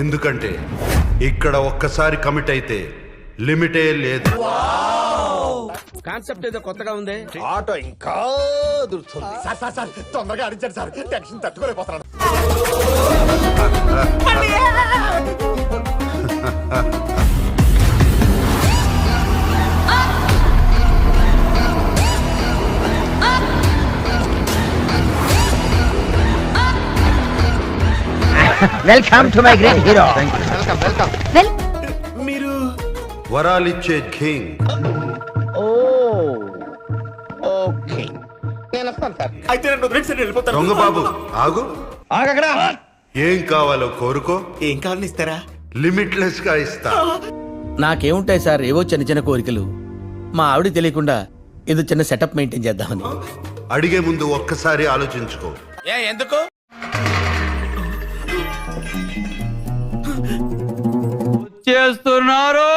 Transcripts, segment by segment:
ఎందుకంటే ఇక్కడ ఒక్కసారి కమిట్ అయితే లిమిటే లేదు. కాన్సెప్ట్ ఏదో కొత్తగా ఉంది. ఆటో ఇంకా దురుస్తుంది. సార్ తొందరగా అడిచారు సార్, టెన్షన్ తట్టుకోలేకపోతున్నాను. Welcome to my great hero. మీరు వరాలిచ్చే కింగ్. ఓకే, నేను వస్తాను సార్. అయితే నన్ను వదిలేసి వెళ్ళిపోతాను. దొంగ బాబు ఆగు. ఆగక్కడ ఏం కావాలో కోరుకో, ఏం కావాలని ఇస్తారా? లిమిట్లెస్ గా ఇస్తా. నాకేముంటాయి సార్, ఏవో చిన్న చిన్న కోరికలు. మా ఆవిడ తెలియకుండా ఏదో చిన్న సెటప్ మెయింటైన్ చేద్దామని. అడిగే ముందు ఒక్కసారి ఆలోచించుకో. ఎందుకు చేస్తున్నారు?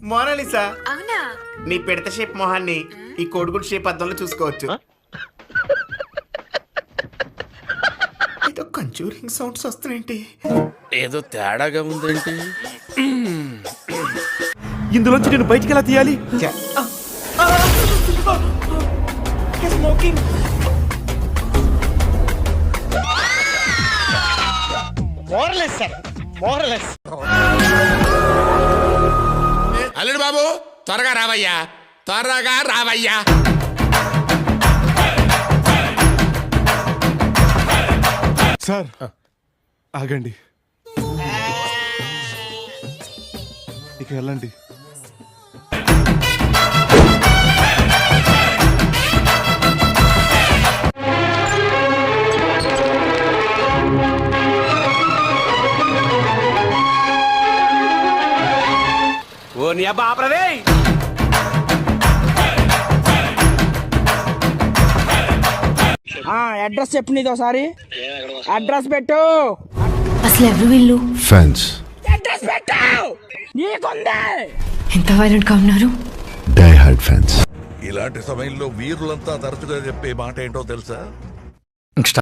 మోనాలిసా, అవునా? నీ పిడత షేప్ మొహాన్ని ఈ కోడిగుడ్ షేప్ అద్దంలో చూసుకోవచ్చు. ఏదో కంచూరింగ్ సౌండ్స్ వస్తున్నాయండి. ఏదో తేడాగా ఉందేంటి? ఇందులోంచి నేను బయటికి ఎలా తీయాలి? స్మోకింగ్. Morals sir, morals. అల్లుడు బాబు త్వరగా రావయ్యా, త్వరగా రావయ్యా. సార్ ఆగండి, ఇక వెళ్ళండి. ఓ నీ అబ్బా ఆపరదే. అడ్రస్ చెప్పు, నీది ఒకసారి అడ్రస్ పెట్టు. అసలు ఎవరు వీళ్ళు? ఫ్యాన్స్. అడ్రస్ పెట్టు. నీకుంది. ఎంత వైలెంట్ గా ఉన్నారు? Die hard fans. ఇలాంటి సమయంలో వీరులంతా తరచుగా చెప్పే మాట ఏంటో తెలుసా?